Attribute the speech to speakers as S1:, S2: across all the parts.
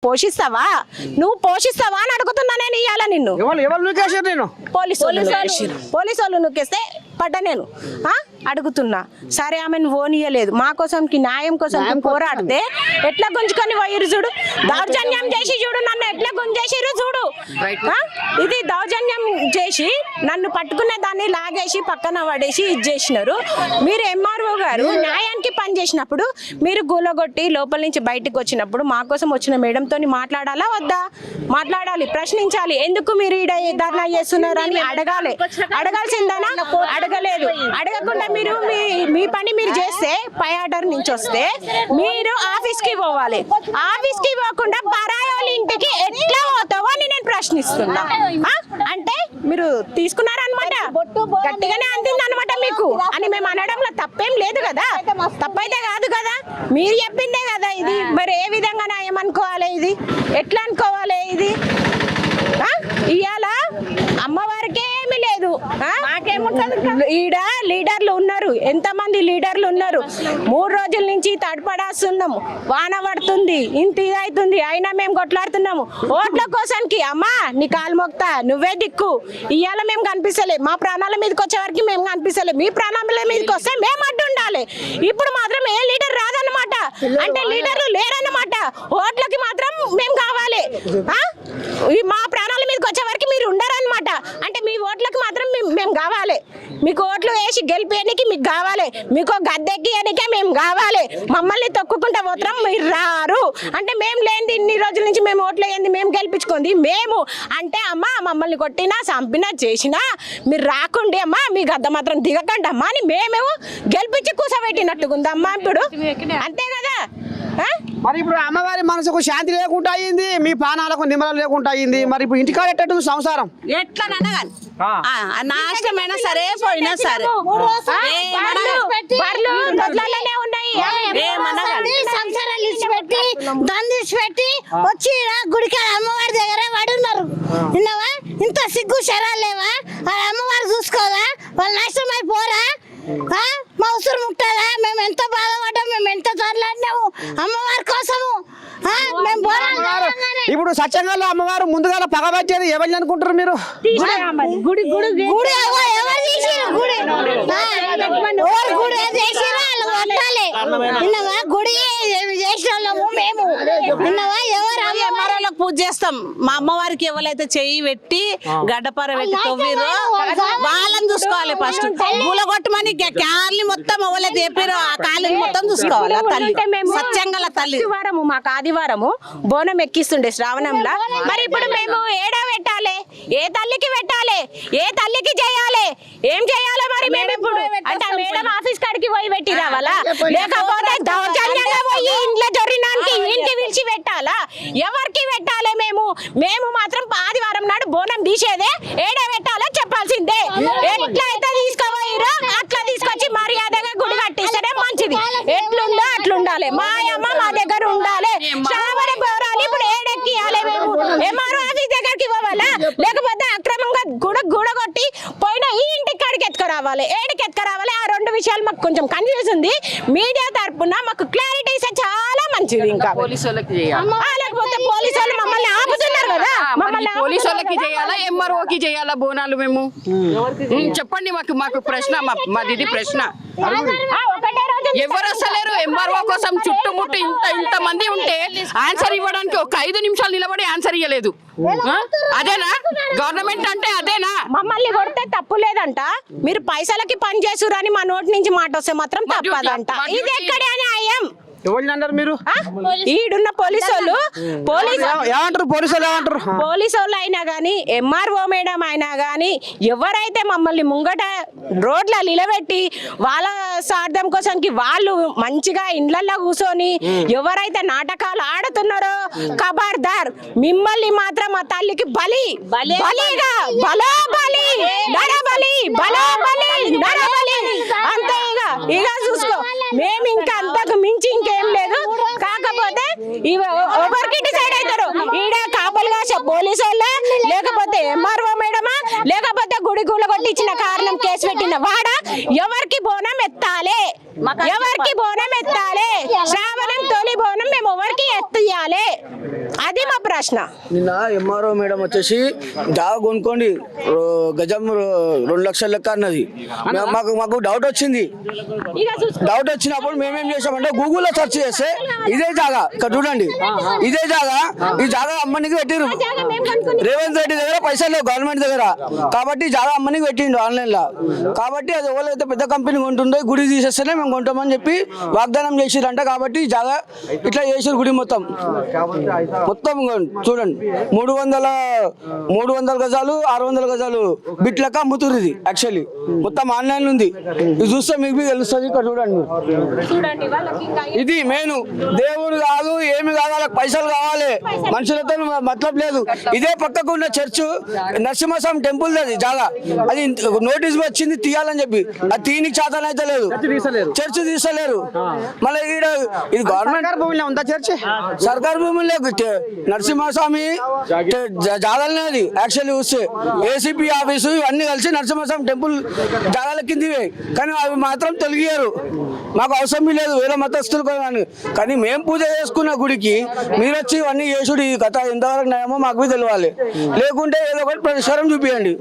S1: పోషిస్తావా నువ్వు పోషిస్తావా అని అడుగుతున్నా నేను ఇయ్యాల నిన్ను పోలీసు వాళ్ళు నొక్కేస్తే పడ్డా నేను అడుగుతున్నా సరే ఆమెను ఓనియలేదు మా కోసం న్యాయం కోసం పోరాడితే ఎట్లా గుంజుకొని పోయిరు చూడు దౌర్జన్యం చేసి చూడు నన్ను ఎట్లా గుంజేసిరు చూడు ఇది దౌర్జన్యం చేసి నన్ను పట్టుకునే దాన్ని లాగేసి పక్కన పడేసి ఇది చేసినారు మీరు ఎంఆర్ఓ గారు న్యాయానికి పని చేసినప్పుడు మీరు గూలగొట్టి లోపల నుంచి బయటకు వచ్చినప్పుడు మా కోసం వచ్చిన మేడంతో మాట్లాడాలా వద్దా మాట్లాడాలి ప్రశ్నించాలి ఎందుకు మీరు ఈడ ధర్నా చేస్తున్నారు అని అడగాల్సిందనా అడగలేదు అడగకుండా మీరు మీ పని మీరు చేస్తే పై ఆర్డర్ నుంచి వస్తే మీరు ఆఫీస్ కి పోవాలి ఆఫీస్ కి పోకుండా పరాయోళ్ళ ఇంటికి ఎట్లా పోతావో అని నేను ప్రశ్నిస్తున్నా అంటే మీరు తీసుకున్నారనమాట గట్టిగానే అందింది అనమాట మీకు అని మేము అనడంలో తప్పేం లేదు కదా తప్పైతే కాదు కదా మీరు చెప్పిందే కదా ఇది మరి ఏ విధంగా ఏమనుకోవాలి ఇది ఎట్లా అనుకోవాలి ఇది ఇవాళ అమ్మవారికి ఏమీ లేదు ఈడ లీడర్లు ఉన్నారు ఎంతమంది లీడర్లు ఉన్నారు 3 రోజుల నుంచి తడపడాస్తున్నాము వాన పడుతుంది ఇంత ఇదైతుంది అయినా మేము కొట్లాడుతున్నాము ఓట్ల కోసానికి అమ్మా నీ కాలు మొక్తా నువ్వే దిక్కు ఇవాళ మేము కనిపిస్తలే మా ప్రాణాల మీదకి వచ్చే వరకు మేము కనిపిస్తలే మీ ప్రాణాల మీదకి వస్తే మేము అడ్డు ఉండాలి ఇప్పుడు మాత్రం ఏ లీడర్ రాదన్నమాట అంటే లీడర్లు లేరన్నమాట ఓట్లకి మాత్రం మేము కావాలి మా ప్రాణాల మీదకి వచ్చే వరకు మీరు ఉండరన్నమాట అంటే మీ ఓట్లకి మాత్రం మేము కావాలి మీకు ఓట్లు వేసి గెలిపేయడానికి మీకు కావాలి మీకు గద్దెక్కియడానికే మేము కావాలి మమ్మల్ని తొక్కుకుంటా పోతాం మీరు రారు అంటే మేము లేనిది ఇన్ని రోజుల నుంచి మేము ఓట్లు వేయండి మేము గెలిపించుకుంది మేము అంటే అమ్మా మమ్మల్ని కొట్టినా చంపినా చేసినా మీరు రాకుండి అమ్మా మీ గద్ద మాత్రం దిగకండి అమ్మా అని మేమేమో గెలిపించి కూసబెట్టినట్టుకుంది అమ్మా ఇప్పుడు అంతే కదా
S2: మరి ఇప్పుడు అమ్మవారి మనసుకు శాంతి లేకుండా అయింది మీ ప్రాణాలకు నిమ్మలం లేకుండా అయింది మరి ఇప్పుడు ఇంటికాడ ఎట్టు సంసారం
S3: ఎట్లనగా నాశనమైనా సరే పోయినా సరే
S4: సంసారాలు ఇచ్చిపెట్టి దండిచ్చిపెట్టి వచ్చి గుడికి అమ్మవారి దగ్గర పడున్నారు విన్నావా ఇంత సిగ్గు శరాలు లేవా అమ్మవారు చూసుకోదా వాళ్ళు నాశనం అయిపోరా మా ఉసురు ముట్టారా మేము ఎంత బాధపడ్డాం మేము ఎంత తరలాడినాము అమ్మవారి కోసము
S2: ఇప్పుడు సత్యంగా అమ్మవారు ముందుగా పగబట్టేది ఎవరిని అనుకుంటారు మీరు
S4: గుడి గుడి గుడి ఎవరు చేసిరు గుడి గుడి చేసిరా వాళ్ళు కొట్టాలి విన్నావా గుడి చేసిన వాళ్ళము మేము విన్నావా ఎవరు
S3: అమ్మవారికి పూజ చేస్తాం మా అమ్మవారికి ఎవరైతే చెయ్యి పెట్టి గడ్డపార పెట్టి తవ్విరో వాళ్ళని చూసుకోవాలి ఫస్ట్ పూలగొట్టమని కాళ్ళని మొత్తం ఎవరైతే చెప్పారో ఆ కాళ్ళని మొత్తం చూసుకోవాలి తల్లి సత్యంగా తల్లి
S1: మాకు ఆదివారము బోనం ఎక్కిస్తుండే శ్రావణంలో మరి ఇప్పుడు మేము ఏడా పెట్టాలి ఏ తల్లికి పెట్టాలి ఏ తల్లికి చేయాలి ఏం చేయాలి మరి మేము ఇప్పుడు అంటే మేడం ఆఫీస్ కాడికి పోయి పెట్టి రావాలా లేకపోతే దౌర్జన్యంగా పోయి ఇంట్లో జొరినానికి ఇంటికి పిలిచి పెట్టాలా ఎవరికి పెట్టాలి మేము మాత్రం ఆదివారం నాడు బోనం తీసేదే ఏడా పెట్టాలో చెప్పాల్సిందే ఎట్లా అయితే తీసుకోపోయిరో అట్లా తీసుకొచ్చి మర్యాదగా గుడి కట్టిస్తేనే మంచిది ఎట్లుందో అట్లుండాలి మా అమ్మ మా దగ్గర ఉండాలి శ్రావణ పౌరాలు ఇప్పుడు ఏడెక్కియాలి మేము ఎంఆర్ఓ ఆఫీస్ దగ్గరికి పోవాలా లేకపోతే అక్రమంగా గుడగొట్టి పోయిన ఈ ఇంటికి కాడికి ఎత్తుకురావాలి ఏడికి ఎత్తుకురావాలి ఆ 2 విషయాలు మాకు కొంచెం కన్ఫ్యూజ్ ఉంది మీడియా తరపున మాకు క్లారిటీ ఇస్తే చాలా మంచిది ఇంకా లేకపోతే పోలీసు వాళ్ళు మమ్మల్ని ఆపుతున్నారు కదా మమ్మల్ని
S5: పోలీసు వాళ్ళకి చేయాలా ఎంఆర్ఓకి చేయాలా బోనాలు మేము చెప్పండి మాకు ప్రశ్న మాది ప్రశ్న ఎవరు వస్తలేరు ఎంఆర్ఓ కోసం చుట్టుముట్టు ఇంత మంది ఉంటే ఆన్సర్ ఇవ్వడానికి ఒక 5 నిమిషాలు నిలబడి ఆన్సర్ ఇవ్వలేదు అదేనా గవర్నమెంట్ అంటే అదేనా
S1: మమ్మల్ని కొడితే తప్పు లేదంట మీరు పైసలకి పని చేసురని మా నోటి నుంచి మాట వస్తే మాత్రం తప్పదంట ఇది ఎక్కడే న్యాయం
S2: ఎవరిన్నారు మీరు
S1: ఈడున్న పోలీసు వాళ్ళు అయినా గానీ ఎంఆర్ఓ మేడం అయినా గానీ ఎవరైతే మమ్మల్ని ముంగట రోడ్ల నిలబెట్టి వాళ్ళ స్వార్థం కోసానికి వాళ్ళు మంచిగా ఇండ్లల్లో కూర్చొని ఎవరైతే నాటకాలు ఆడుతున్నారో ఖబర్దార్ మిమ్మల్ని మాత్రం మా తల్లికి బలిగా బలో బలి నరబలి బలో బలి నరబలి అంతే ఇక చూసుకో మేము ఇంకా అంతకు మించి ఇంకేం లేదు కాకపోతే ఎవరికి డిసైడ్ అవుతారు ఈడ కాపలుగా పోలీసు వాళ్ళ లేకపోతే ఎంఆర్ఓ మేడమా లేకపోతే గుడి గుళ్ళగొట్టి ఇచ్చిన కారణం కేసు పెట్టిన వాడా ఎవరికి బోనం ఎత్తాలి శ్రావణం తొలి బోనం మేము ఎవరికి ఎత్తియాలి అది అది మా ప్రశ్న.
S6: నిన్న ఎంఆర్ఓ మేడం వచ్చేసి జాగా కొనుక్కోండి గజం 2 లక్షల లెక్క అన్నది. మాకు డౌట్ వచ్చింది. డౌట్ వచ్చినప్పుడు మేమేం చేసామంటే గూగుల్లో సెర్చ్ చేస్తే ఇదే జాగా ఇక్కడ చూడండి, ఇదే జాగా, ఈ జాగా అమ్మనికి పెట్టిరు. రేవంత్ రెడ్డి దగ్గర పైసలు లేవు గవర్నమెంట్ దగ్గర, కాబట్టి జాగా అమ్మనికి పెట్టిండు ఆన్లైన్ లో. కాబట్టి అది ఎవరైతే పెద్ద కంపెనీ కొంటుందో గుడి తీసేస్తేనే మేము కొంటామని చెప్పి వాగ్దానం చేసిరంట. కాబట్టి జాగా ఇట్లా చేసారు గుడి మొత్తం చూడండి. 300 గజాలు 600 గజాలు బిట్ లెక్క అమ్ముతురు. ఇది యాక్చువల్లీ మొత్తం ఆన్లైన్ ఉంది. ఇది చూస్తే మీకు తెలుస్తుంది. ఇక్కడ చూడండి, ఇది మెయిన్. దేవుడు కాదు ఏమి కాదు, వాళ్ళకి పైసలు కావాలి, మనుషులతో మతలబ్ లేదు. ఇదే పక్కకు ఉన్న చర్చ్ నరసింహస్వామి టెంపుల్ అది జాగా, అది నోటీస్ వచ్చింది తీయాలని చెప్పి, అది తీయనికి చేతన అయితే లేదు, చర్చ్ తీసలేరు. మళ్ళీ ఇది గవర్నమెంట్
S2: భూమిలో ఉందా చర్చ్?
S6: సర్కారు భూములు నరసింహస్వామి జాగాలనే అది యాక్చువల్లీ చూస్తే. ఏసీపీ ఆఫీసు ఇవన్నీ కలిసి నరసింహస్వామి టెంపుల్ జాగాల కిందివే, కానీ అవి మాత్రం తొలగియారు. మాకు అవసరం లేదు వేరే మతస్థులు కానీ మేము పూజ చేసుకున్న గుడికి మీరు వచ్చి ఇవన్నీ చేసుడు ఈ కథ ఎంతవరకు న్యాయమో మాకు తెలియాలి. లేకుంటే ఏదో ఒకటి పరిష్కారం చూపించండి.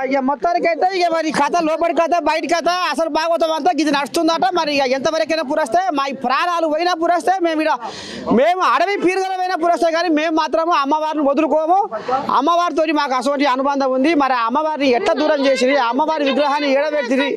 S2: ఇక మొత్తానికి అయితే ఇక మరి కథ లోపలి కథ బయట కథ అసలు భాగవతం అంతా ఇది నడుస్తుందట. మరి ఇక ఎంతవరకైనా పురస్తే మా ప్రాణాలు పోయినా పురస్తే మేము అడవి పీరుగలమైనా పురస్తే కానీ మేము మాత్రము అమ్మవారిని వదులుకోము. అమ్మవారితో మాకు అటువంటి అనుబంధం ఉంది. మరి అమ్మవారిని ఎట్లా దూరం చేసి అమ్మవారి విగ్రహాన్ని ఏడబెట్టింది.